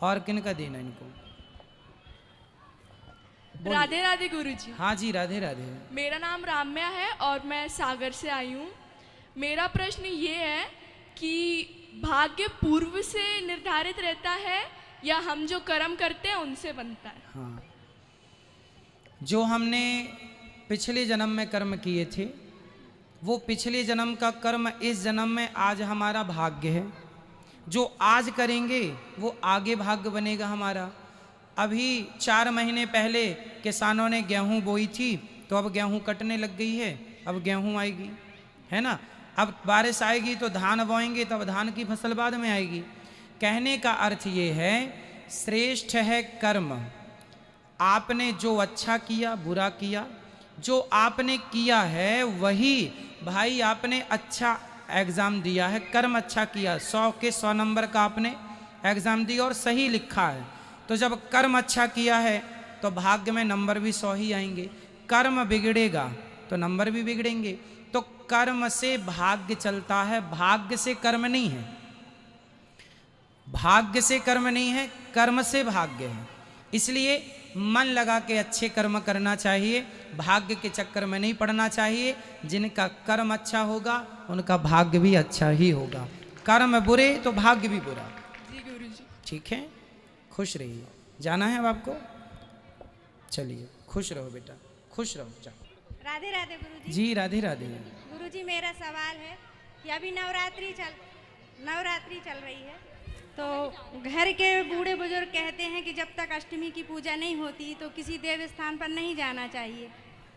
और किनका देना इनको? राधे राधे गुरुजी। हाँ जी, राधे राधे। मेरा नाम राम्या है और मैं सागर से आई हूँ। मेरा प्रश्न ये है कि भाग्य पूर्व से निर्धारित रहता है या हम जो कर्म करते हैं उनसे बनता है? हाँ, जो हमने पिछले जन्म में कर्म किए थे वो पिछले जन्म का कर्म इस जन्म में आज हमारा भाग्य है। जो आज करेंगे वो आगे भाग्य बनेगा हमारा। अभी 4 महीने पहले किसानों ने गेहूं बोई थी तो अब गेहूं कटने लग गई है, अब गेहूं आएगी, है ना। अब बारिश आएगी तो धान बोएंगे, तब धान की फसल बाद में आएगी। कहने का अर्थ ये है, श्रेष्ठ है कर्म। आपने जो अच्छा किया, बुरा किया, जो आपने किया है वही भाई आपने अच्छा एग्ज़ाम दिया है, कर्म अच्छा किया, 100 के 100 नंबर का आपने एग्ज़ाम दिया और सही लिखा है। तो जब कर्म अच्छा किया है तो भाग्य में नंबर भी 100 ही आएंगे। कर्म बिगड़ेगा तो नंबर भी बिगड़ेंगे। तो कर्म से भाग्य चलता है, भाग्य से कर्म नहीं है। भाग्य से कर्म नहीं है, कर्म से भाग्य है। इसलिए मन लगा के अच्छे कर्म करना चाहिए, भाग्य के चक्कर में नहीं पड़ना चाहिए। जिनका कर्म अच्छा होगा उनका भाग्य भी अच्छा ही होगा। कर्म बुरे तो भाग्य भी बुरा। जी गुरुजी। ठीक है, खुश रहिए। जाना है अब आपको? चलिए, खुश रहो बेटा, खुश रहो। जाओ। राधे राधे गुरुजी। जी राधे राधे। गुरुजी, मेरा सवाल है कि अभी नवरात्रि चल रही है, तो घर के बूढ़े बुजुर्ग कहते हैं कि जब तक अष्टमी की पूजा नहीं होती तो किसी देव स्थान पर नहीं जाना चाहिए,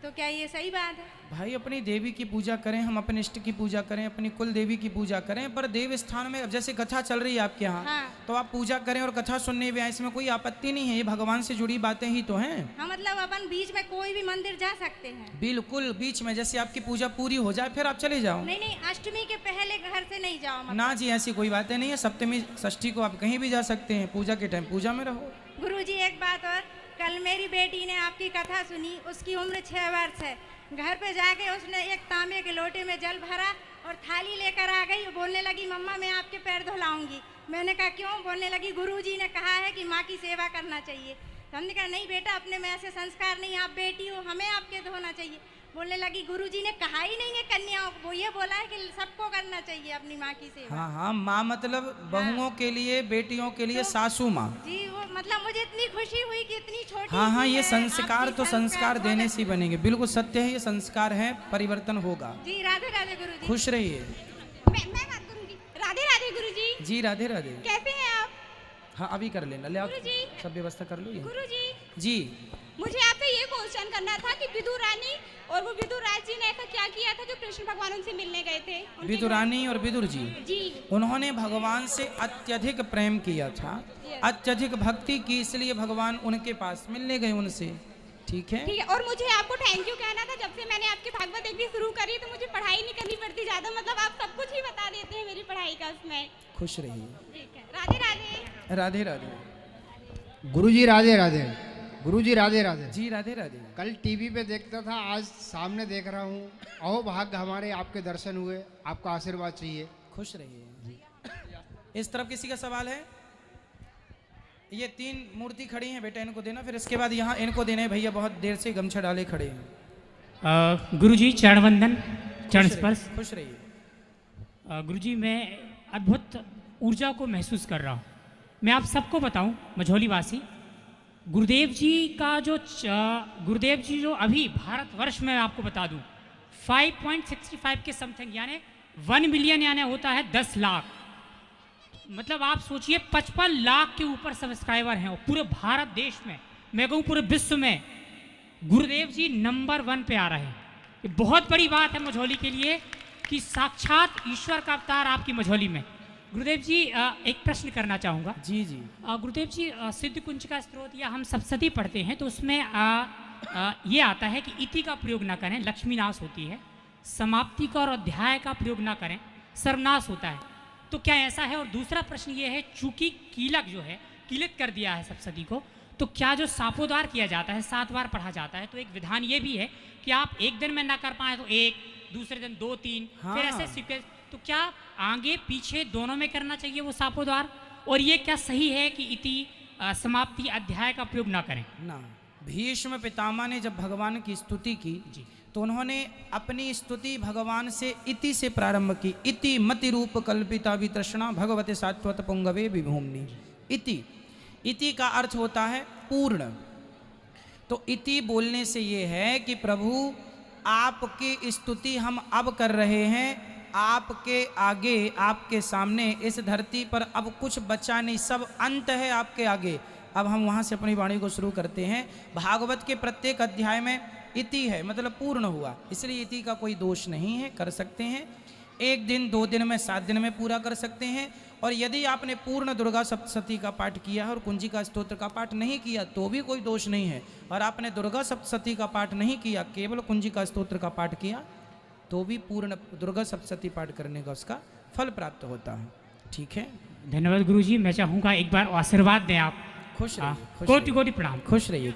तो क्या ये सही बात है? भाई अपनी देवी की पूजा करें, हम अपने इष्ट की पूजा करें, अपनी कुल देवी की पूजा करें, पर देव स्थान में अब जैसे कथा चल रही है आपके यहाँ, हाँ। तो आप पूजा करें और कथा सुनने भी आए, इसमें कोई आपत्ति नहीं है। ये भगवान से जुड़ी बातें ही तो हैं। हाँ, मतलब अपन बीच में कोई भी मंदिर जा सकते हैं? बिल्कुल, बीच में जैसे आपकी पूजा पूरी हो जाए फिर आप चले जाओ। नहीं, अष्टमी के पहले घर से नहीं जाओ मतलब। ना जी, ऐसी कोई बातें नहीं है। सप्तमी षष्ठी को आप कहीं भी जा सकते हैं, पूजा के टाइम पूजा में रहो। गुरुजी, एक बात और, कल मेरी बेटी ने आपकी कथा सुनी, उसकी उम्र 6 वर्ष है। घर पे जाके उसने एक तांबे के लोटे में जल भरा और थाली लेकर आ गई। बोलने लगी, मम्मा मैं आपके पैर धुलाऊंगी। मैंने कहा क्यों? बोलने लगी, गुरुजी ने कहा है कि माँ की सेवा करना चाहिए। तो हमने कहा नहीं बेटा, अपने में ऐसे संस्कार नहीं, आप बेटी हो, हमें आपके धोना चाहिए। बोलने लगी, गुरुजी ने कहा ही नहीं है कन्याओं को, वो ये बोला है कि सबको करना चाहिए अपनी माँ की सेवा। हाँ हाँ, माँ मतलब बहुओं के लिए, बेटियों के लिए सासू माँ। जी, वो मतलब मुझे इतनी खुशी हुई कि इतनी छोटी। हाँ, ये संस्कार तो संस्कार देने से बनेंगे। बिल्कुल सत्य है, ये संस्कार है, परिवर्तन होगा। जी राधे राधे गुरुजी। खुश रहिए। मैं बात करूंगी। राधे राधे गुरुजी। जी राधे राधे। कैसे हैं आप? हाँ, अभी कर लेना, ले आप गुरुजी। सब व्यवस्था कर लो। गुरुजी, जी, मुझे आपसे ये क्वेश्चन करना था कि विदुर रानी और वो विदुर राज जी ने ऐसा क्या किया था जो कृष्ण भगवान उनसे मिलने गए थे? विदुरानी और विदुर जी, जी, उन्होंने भगवान से अत्यधिक प्रेम किया था, अत्यधिक भक्ति की, इसलिए भगवान उनके पास मिलने गए उनसे। ठीक है, ठीक है। और मुझे आपको थैंक यू कहना था, जब से मैंने आपकी भागवत देखनी शुरू करी तो मुझे पढ़ाई नहीं करनी पड़ती ज्यादा, मतलब आप सब कुछ ही बता देते हैं मेरी पढ़ाई का उसमें। खुश रहिए। ठीक है, राधे राधे। राधे राधे। गुरुजी राधे राधे। गुरुजी राधे राधे। जी राधे राधे। कल टीवी पे देखता था, आज सामने देख रहा हूँ। अहो भाग्य हमारे, आपके दर्शन हुए, आपका आशीर्वाद चाहिए। खुश रहिए। इस तरफ किसी का सवाल है? ये 3 मूर्ति खड़ी हैं बेटा, इनको देना, फिर इसके बाद यहाँ इनको देना है। भैया बहुत देर से गमछा डाले खड़े हैं। गुरुजी चरण वंदन, चरण स्पर्श। खुश रहिए। गुरुजी, मैं अद्भुत ऊर्जा को महसूस कर रहा हूँ। मैं आप सबको बताऊं, मझौली वासी, गुरुदेव जी जो अभी भारतवर्ष में आपको बता दूं 5.65 के समथिंग, यानी 1 मिलियन, यानी होता है 10 लाख। मतलब आप सोचिए 55 लाख के ऊपर सब्सक्राइबर हैं और पूरे भारत देश में, मैं कहूँ पूरे विश्व में गुरुदेव जी नंबर 1 पे आ रहे हैं। ये बहुत बड़ी बात है मझौली के लिए कि साक्षात ईश्वर का अवतार आपकी मझौली में। गुरुदेव जी, एक प्रश्न करना चाहूँगा। जी जी। गुरुदेव जी, सिद्ध कुंज का स्त्रोत या हम सप्तशती पढ़ते हैं तो उसमें ये आता है कि इति का प्रयोग ना करें, लक्ष्मी नाश होती है। समाप्ति का और अध्याय का प्रयोग ना करें, सर्वनाश होता है। तो क्या ऐसा है? और दूसरा प्रश्न ये है, चूंकि कीलक जो है, कीलित कर दिया है सप्तशती को, तो क्या जो सापोद्वार किया जाता है, 7 बार पढ़ा जाता है, तो एक विधान ये भी है कि आप एक दिन में ना कर पाए तो 1, दूसरे दिन 2, 3, फिर ऐसे सीक्वेंस। तो क्या आगे पीछे दोनों में करना चाहिए वो सापोद्वार? और ये क्या सही है कि इति समाप्ति अध्याय का प्रयोग ना करें। ना, भीष्म पितामह ने जब भगवान की स्तुति की जी। तो उन्होंने अपनी स्तुति भगवान से इति से प्रारंभ की। इति मति रूप कल्पिता वितृष्णा भगवते सात्वत पुंगवे विभूमनि। इति का अर्थ होता है पूर्ण। तो इति बोलने से ये है कि प्रभु आपकी स्तुति हम अब कर रहे हैं, आपके आगे, आपके सामने इस धरती पर अब कुछ बचा नहीं, सब अंत है आपके आगे। अब हम वहाँ से अपनी वाणी को शुरू करते हैं। भागवत के प्रत्येक अध्याय में इति है, मतलब पूर्ण हुआ, इसलिए इति का कोई दोष नहीं है, कर सकते हैं। 1 दिन 2 दिन में 7 दिन में पूरा कर सकते हैं। और यदि आपने पूर्ण दुर्गा सप्तशती का पाठ किया है और कुंजिका स्तोत्र का पाठ नहीं किया तो भी कोई दोष नहीं है। और आपने दुर्गा सप्तशती का पाठ नहीं किया, केवल कुंजिका स्तोत्र का पाठ किया, तो भी पूर्ण दुर्गा सप्तशती पाठ करने का उसका फल प्राप्त होता है। ठीक है, धन्यवाद गुरुजी। मैं चाहूँगा एक बार आशीर्वाद दें आप। खुश रहिए, खुश कोटि रहिए, कोटि प्रणाम। खुश रहिए।